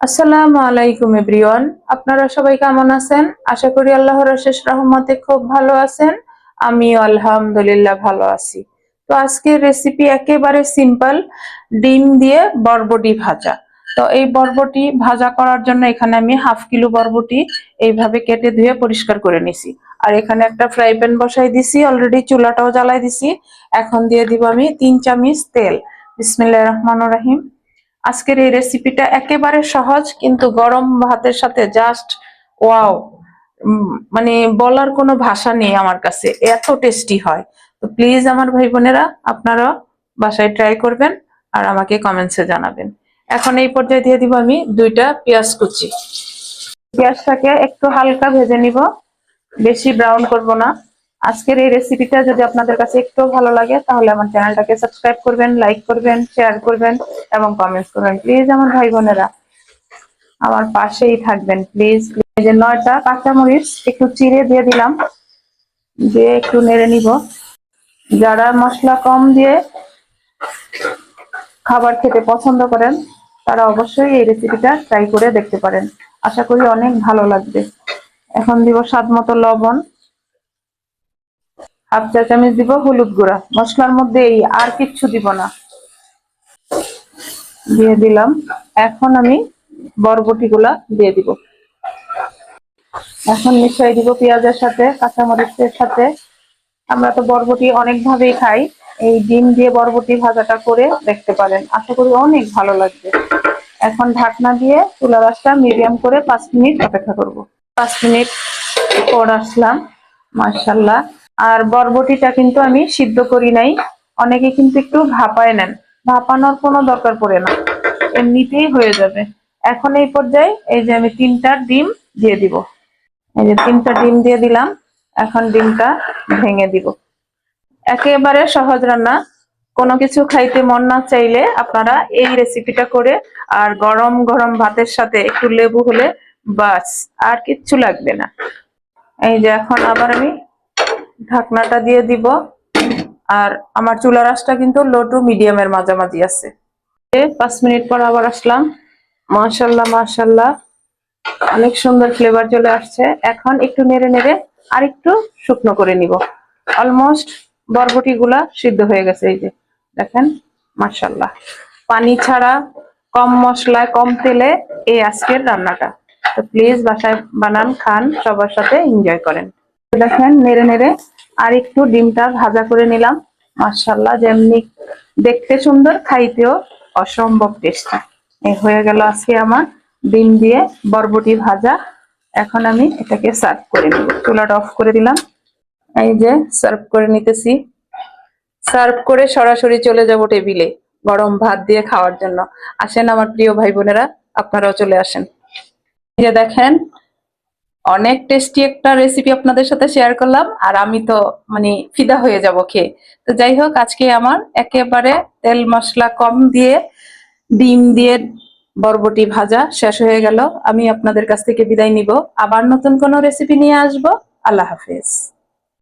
আসসালামু আলাইকুম এভরিওয়ান, আপনারা সবাই কেমন আছেন? আশা করি আল্লাহর অশেষ রহমতে খুব ভালো আছেন। আমিও আলহামদুলিল্লাহ ভালো আছি। তো আজকের রেসিপি একেবারে সিম্পল, ডিম দিয়ে বরবটি ভাজা। তো এই বরবটি ভাজা করার জন্য এখানে আমি হাফ কিলো বরবটি এইভাবে কেটে ধুয়ে পরিষ্কার করে নিছি। আর এখানে একটা ফ্রাই প্যান বসাই দিছি, অলরেডি চুলাটাও জ্বালাই দিছি। এখন দিয়ে দিব আমি 3 চামচ তেল। বিসমিল্লাহির রহমানির রহিম। আজকের এই রেসিপিটা একেবারে সহজ, কিন্তু গরম ভাতের সাথে জাস্ট ওয়াও, মানে বলার কোনো ভাষা নেই আমার কাছে, এত টেস্টি হয়। তো প্লিজ আমার ভাই বোনেরা, আপনারা বাসায় ট্রাই করবেন আর আমাকে কমেন্টসে জানাবেন। এখন এই পর্যায়ে দিয়ে দিব আমি 2টা পেঁয়াজ কুচি। পেঁয়াজটাকে একটু হালকা ভেজে নিব, বেশি ব্রাউন করব না। আজকের এই রেসিপিটা যদি আপনাদের কাছে একটু ভালো লাগে তাহলে আমার চ্যানেলটাকে সাবস্ক্রাইব করবেন, লাইক করবেন, শেয়ার করবেন এবং কমেন্টস করবেন। প্লিজ আমার ভাই বোনেরা আমার পাশেই থাকবেন প্লিজ। এই যে 9টা কাঁচামরিচ একটু চিড়ে দিয়ে দিলাম, দিয়ে একটু নেড়ে নিব। যারা মশলা কম দিয়ে খাবার খেতে পছন্দ করেন তারা অবশ্যই এই রেসিপিটা ট্রাই করে দেখতে পারেন, আশা করি অনেক ভালো লাগবে। এখন দিব স্বাদ মতো লবণ, হাফ চা চামচ দিব হলুদ গুঁড়া। মশলার মধ্যে এই আর কিচ্ছু দিব না, দিয়ে দিলাম। এখন আমি বরবটি গুলা দিয়ে দিব। এখন মিশাই দিব পেঁয়াজের সাথে, কাঁচামরিচের সাথে। আমরা তো বরবটি অনেক ভাবেই খাই, এই ডিম দিয়ে বরবটি ভাজাটা করে দেখতে পারেন, আশা করি অনেক ভালো লাগবে। এখন ঢাকনা দিয়ে চুলার আঁচটা মিডিয়াম করে 5 মিনিট অপেক্ষা করব। 5 মিনিট পর আসলাম, মাশাআল্লাহ। আর বরবটিটা কিন্তু আমি সিদ্ধ করি নাই, অনেকে কিন্তু একটু ভাপায় নেন। ভাপানোর কোনো দরকার পড়ে না, এমনিতেই হয়ে যাবে। এখন এই পর্যায়ে এই যে আমি 3টা ডিম দিয়ে দিব। এই যে 3টা ডিম দিয়ে দিলাম। এখন ডিমটা ভেঙে দিব। একেবারে সহজ রান্না, কোনো কিছু খাইতে মন না চাইলে আপনারা এই রেসিপিটা করে আর গরম গরম ভাতের সাথে একটু লেবু হলে বাস, আর কিচ্ছু লাগবে না। এই যে এখন আবার আমি ঢাকনাটা দিয়ে দিব। আর আমার চুলার আঁচটা কিন্তু লো টু মিডিয়ামের মাঝামাঝি আছে। 5 মিনিট পর আবার আসলাম, মাশাআল্লাহ মাশাআল্লাহ, অনেক সুন্দর ফ্লেভার চলে আসছে। এখন একটু নেড়ে নেড়ে আর একটু শুকনো করে নিব। অলমোস্ট বরবটি গুলা সিদ্ধ হয়ে গেছে, এই যে দেখেন, মাশাআল্লাহ। পানি ছাড়া, কম মশলায়, কম তেলে এই আজকের রান্নাটা। তো প্লিজ বাসায় বানান, খান, সবার সাথে এনজয় করেন। দেখেন নেড়ে নেড়ে আর একটু ডিমটা ভাজা করে নিলাম। মাশাআল্লাহ, যেমনি দেখতে সুন্দর, খাইতেও অসম্ভব টেস্টি। এই হয়ে গেল আজকে আমার ডিম দিয়ে বরবটি ভাজা। এখন আমি এটাকে সার্ভ করে নিব। চুলাটা অফ করে দিলাম। এই যে সার্ভ করে নিতেছি। সার্ভ করে সরাসরি চলে যাব টেবিলে গরম ভাত দিয়ে খাওয়ার জন্য। আসেন আমার প্রিয় ভাই বোনেরা, আপনারাও চলে আসেন। এই যে দেখেন, অনেক টেস্টি একটা রেসিপি আপনাদের সাথে শেয়ার করলাম, আর আমি তো মানে ফিদা হয়ে যাব খেয়ে। তো যাই হোক, আজকে আমার একেবারে তেল মশলা কম দিয়ে ডিম দিয়ে বরবটি ভাজা শেষ হয়ে গেল। আমি আপনাদের কাছ থেকে বিদায় নিব, আবার নতুন কোনো রেসিপি নিয়ে আসবো। আল্লাহ হাফেজ।